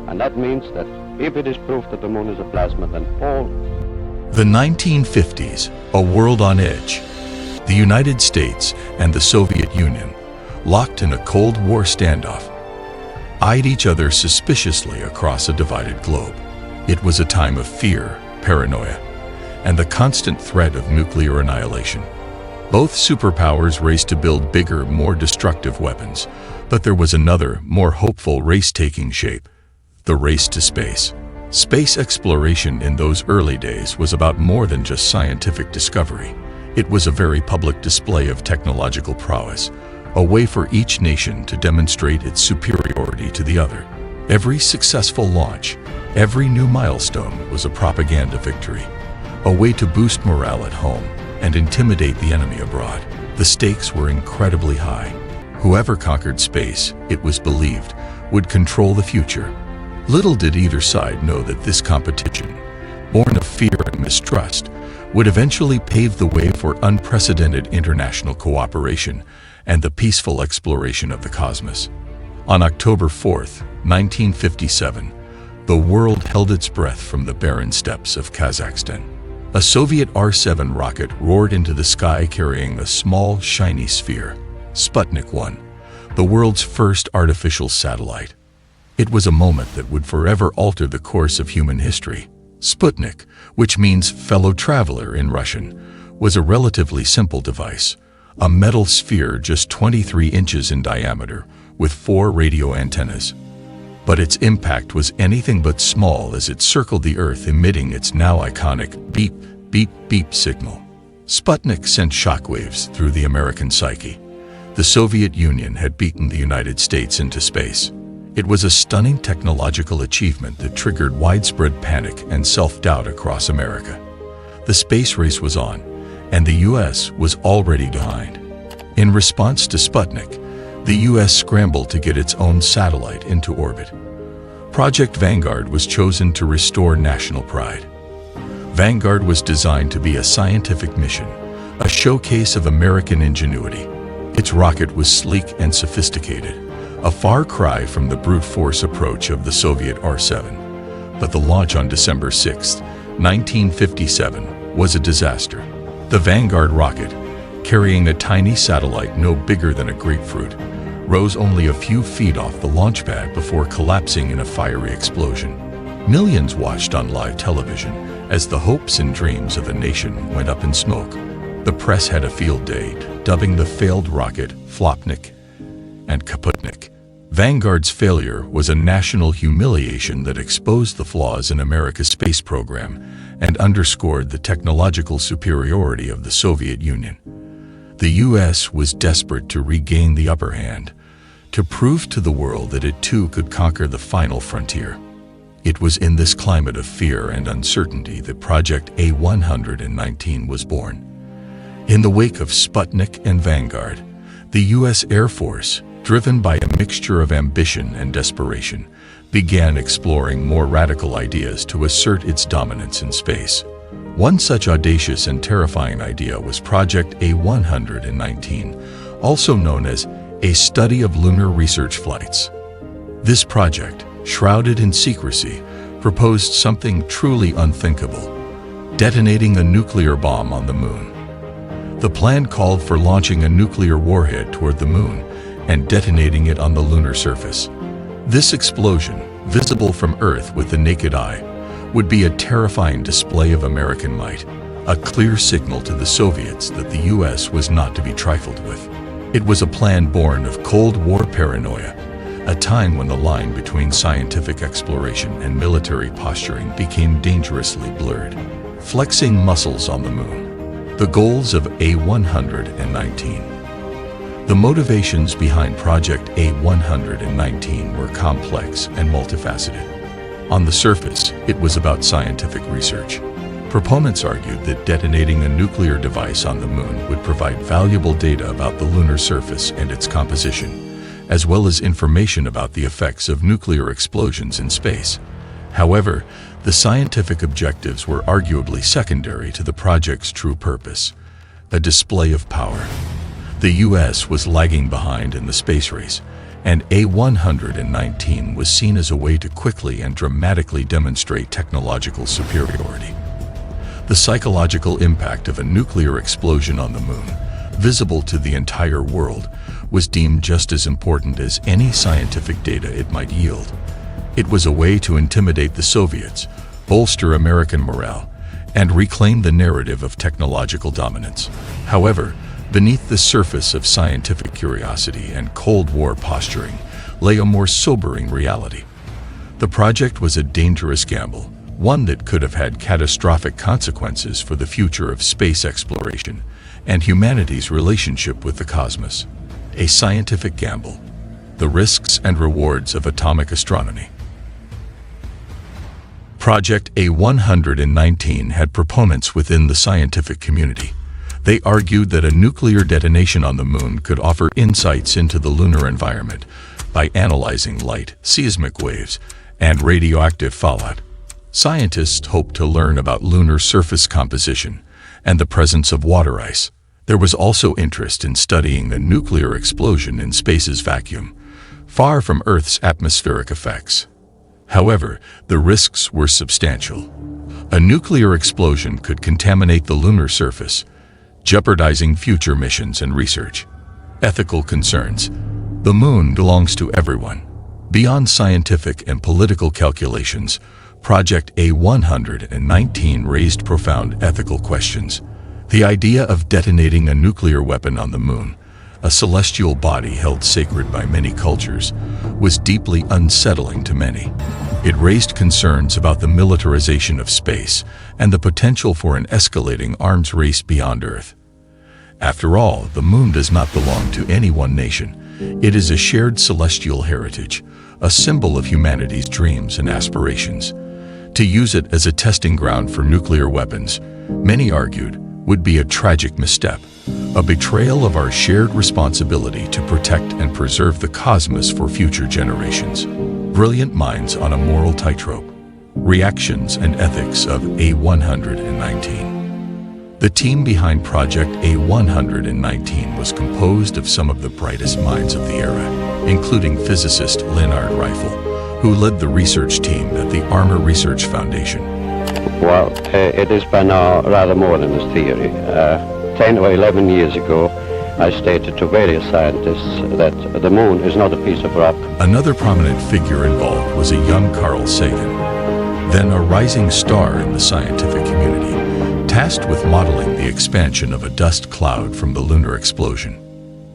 And that means that if it is proved that the moon is a plasma, then all... The 1950s, a world on edge. The United States and the Soviet Union, locked in a Cold War standoff, eyed each other suspiciously across a divided globe. It was a time of fear, paranoia, and the constant threat of nuclear annihilation. Both superpowers raced to build bigger, more destructive weapons, but there was another, more hopeful race taking shape: the race to space. Space exploration in those early days was about more than just scientific discovery. It was a very public display of technological prowess, a way for each nation to demonstrate its superiority to the other. Every successful launch, every new milestone was a propaganda victory, a way to boost morale at home and intimidate the enemy abroad. The stakes were incredibly high. Whoever conquered space, it was believed, would control the future. Little did either side know that this competition, born of fear and mistrust, would eventually pave the way for unprecedented international cooperation and the peaceful exploration of the cosmos. On October 4th, 1957, the world held its breath from the barren steppes of Kazakhstan. A Soviet R-7 rocket roared into the sky carrying a small, shiny sphere, Sputnik 1, the world's first artificial satellite. It was a moment that would forever alter the course of human history. Sputnik, which means fellow traveler in Russian, was a relatively simple device, a metal sphere just 23 inches in diameter with 4 radio antennas. But its impact was anything but small as it circled the Earth, emitting its now iconic beep, beep, beep signal. Sputnik sent shockwaves through the American psyche. The Soviet Union had beaten the United States into space. It was a stunning technological achievement that triggered widespread panic and self-doubt across America. The space race was on, and the U.S. was already behind. In response to Sputnik, the U.S. scrambled to get its own satellite into orbit. Project Vanguard was chosen to restore national pride. Vanguard was designed to be a scientific mission, a showcase of American ingenuity. Its rocket was sleek and sophisticated, a far cry from the brute force approach of the Soviet R-7. But the launch on December 6, 1957, was a disaster. The Vanguard rocket, carrying a tiny satellite no bigger than a grapefruit, rose only a few feet off the launch pad before collapsing in a fiery explosion. Millions watched on live television as the hopes and dreams of the nation went up in smoke. The press had a field day, dubbing the failed rocket Flopnik and Kaputnik. Vanguard's failure was a national humiliation that exposed the flaws in America's space program and underscored the technological superiority of the Soviet Union. The U.S. was desperate to regain the upper hand, to prove to the world that it too could conquer the final frontier. It was in this climate of fear and uncertainty that Project A119 was born. In the wake of Sputnik and Vanguard, the U.S. Air Force, driven by a mixture of ambition and desperation, began exploring more radical ideas to assert its dominance in space. One such audacious and terrifying idea was Project A119, also known as a study of lunar research flights. This project, shrouded in secrecy, proposed something truly unthinkable: detonating a nuclear bomb on the moon. The plan called for launching a nuclear warhead toward the moon and detonating it on the lunar surface. This explosion, visible from Earth with the naked eye, would be a terrifying display of American might, a clear signal to the Soviets that the U.S. was not to be trifled with. It was a plan born of Cold War paranoia, a time when the line between scientific exploration and military posturing became dangerously blurred. Flexing muscles on the moon. The goals of A119. The motivations behind Project A119 were complex and multifaceted. On the surface, it was about scientific research. Proponents argued that detonating a nuclear device on the moon would provide valuable data about the lunar surface and its composition, as well as information about the effects of nuclear explosions in space. However, the scientific objectives were arguably secondary to the project's true purpose: a display of power. The U.S. was lagging behind in the space race, and A119 was seen as a way to quickly and dramatically demonstrate technological superiority. The psychological impact of a nuclear explosion on the moon, visible to the entire world, was deemed just as important as any scientific data it might yield. It was a way to intimidate the Soviets, bolster American morale, and reclaim the narrative of technological dominance. However, beneath the surface of scientific curiosity and Cold War posturing lay a more sobering reality. The project was a dangerous gamble, one that could have had catastrophic consequences for the future of space exploration and humanity's relationship with the cosmos. A scientific gamble, the risks and rewards of atomic astronomy. Project A119 had proponents within the scientific community. They argued that a nuclear detonation on the moon could offer insights into the lunar environment by analyzing light, seismic waves, and radioactive fallout. Scientists hoped to learn about lunar surface composition and the presence of water ice. There was also interest in studying the nuclear explosion in space's vacuum, far from Earth's atmospheric effects. However, the risks were substantial. A nuclear explosion could contaminate the lunar surface, jeopardizing future missions and research. Ethical concerns. The moon belongs to everyone. Beyond scientific and political calculations, Project A119 raised profound ethical questions. The idea of detonating a nuclear weapon on the moon, a celestial body held sacred by many cultures, was deeply unsettling to many. It raised concerns about the militarization of space and the potential for an escalating arms race beyond Earth. After all, the moon does not belong to any one nation. It is a shared celestial heritage, a symbol of humanity's dreams and aspirations. To use it as a testing ground for nuclear weapons, many argued, would be a tragic misstep, a betrayal of our shared responsibility to protect and preserve the cosmos for future generations. Brilliant minds on a moral tightrope. Reactions and ethics of A119. The team behind Project A119 was composed of some of the brightest minds of the era, including physicist Leonard Reifel, who led the research team at the Armor Research Foundation. Well, it is by now rather more than a theory. 10 or 11 years ago, I stated to various scientists that the moon is not a piece of rock. Another prominent figure involved was a young Carl Sagan, then a rising star in the scientific community, tasked with modeling the expansion of a dust cloud from the lunar explosion.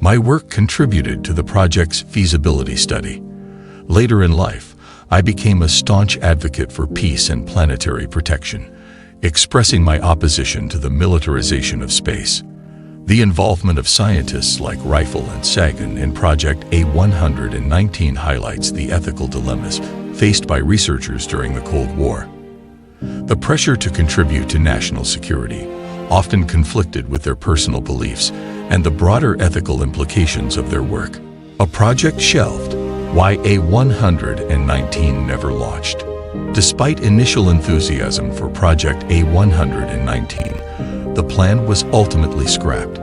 My work contributed to the project's feasibility study. Later in life, I became a staunch advocate for peace and planetary protection, expressing my opposition to the militarization of space. The involvement of scientists like Reifel and Sagan in Project A119 highlights the ethical dilemmas faced by researchers during the Cold War. The pressure to contribute to national security often conflicted with their personal beliefs and the broader ethical implications of their work. A project shelved. Why A119 never launched. Despite initial enthusiasm for Project A119, the plan was ultimately scrapped.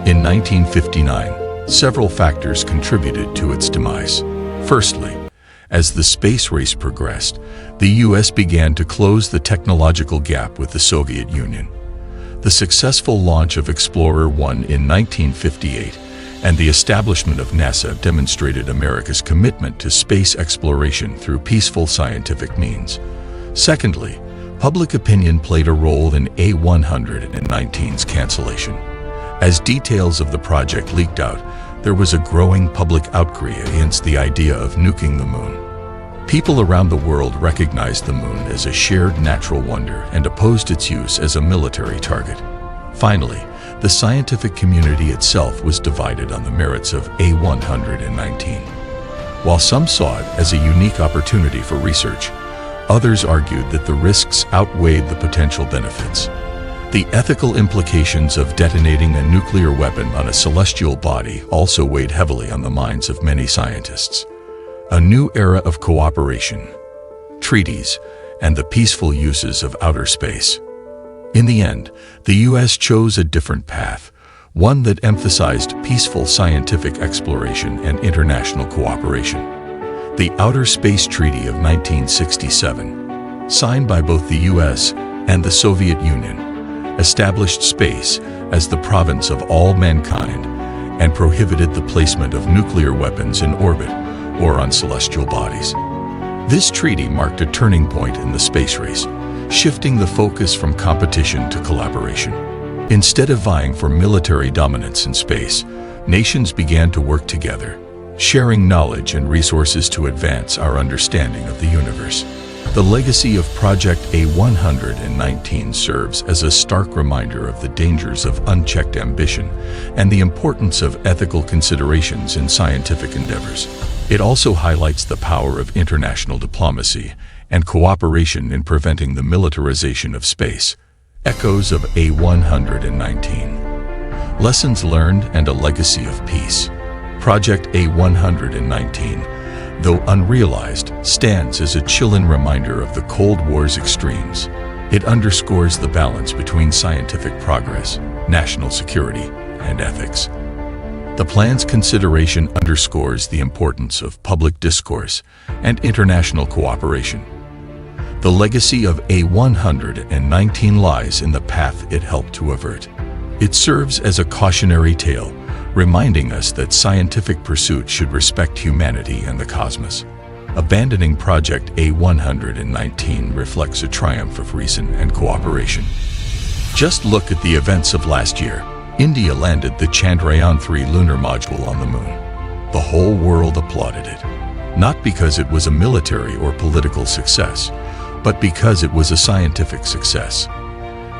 In 1959, several factors contributed to its demise. Firstly, as the space race progressed, the U.S. began to close the technological gap with the Soviet Union. The successful launch of Explorer 1 in 1958 and the establishment of NASA demonstrated America's commitment to space exploration through peaceful scientific means. Secondly, public opinion played a role in A119's cancellation. As details of the project leaked out, there was a growing public outcry against the idea of nuking the moon. People around the world recognized the moon as a shared natural wonder and opposed its use as a military target. Finally, the scientific community itself was divided on the merits of A119. While some saw it as a unique opportunity for research, others argued that the risks outweighed the potential benefits. The ethical implications of detonating a nuclear weapon on a celestial body also weighed heavily on the minds of many scientists. A new era of cooperation, treaties, and the peaceful uses of outer space. In the end, the U.S. chose a different path, one that emphasized peaceful scientific exploration and international cooperation. The Outer Space Treaty of 1967, signed by both the US and the Soviet Union, established space as the province of all mankind and prohibited the placement of nuclear weapons in orbit or on celestial bodies. This treaty marked a turning point in the space race, shifting the focus from competition to collaboration. Instead of vying for military dominance in space, nations began to work together, sharing knowledge and resources to advance our understanding of the universe. The legacy of Project A119 serves as a stark reminder of the dangers of unchecked ambition and the importance of ethical considerations in scientific endeavors. It also highlights the power of international diplomacy and cooperation in preventing the militarization of space. Echoes of A119. Lessons learned and a legacy of peace. Project A119, though unrealized, stands as a chilling reminder of the Cold War's extremes. It underscores the balance between scientific progress, national security, and ethics. The plan's consideration underscores the importance of public discourse and international cooperation. The legacy of A119 lies in the path it helped to avert. It serves as a cautionary tale, reminding us that scientific pursuit should respect humanity and the cosmos. Abandoning Project A119 reflects a triumph of reason and cooperation. Just look at the events of last year. India landed the Chandrayaan-3 lunar module on the moon. The whole world applauded it, not because it was a military or political success, but because it was a scientific success.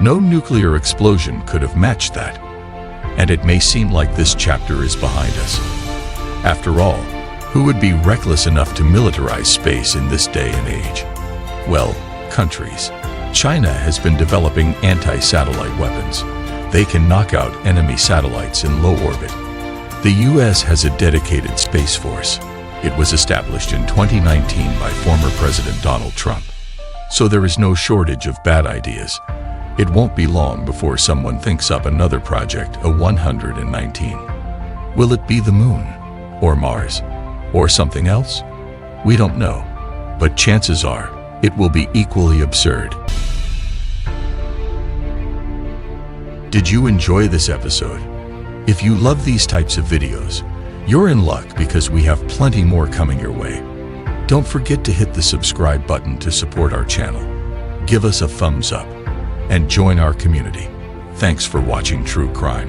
No nuclear explosion could have matched that. And it may seem like this chapter is behind us. After all, who would be reckless enough to militarize space in this day and age? Well, countries. China has been developing anti-satellite weapons. They can knock out enemy satellites in low orbit. The US has a dedicated space force. It was established in 2019 by former President Donald Trump. So there is no shortage of bad ideas. It won't be long before someone thinks up another project, A119. Will it be the moon? Or Mars? Or something else? We don't know. But chances are, it will be equally absurd. Did you enjoy this episode? If you love these types of videos, you're in luck because we have plenty more coming your way. Don't forget to hit the subscribe button to support our channel. Give us a thumbs up and join our community. Thanks for watching True Crime.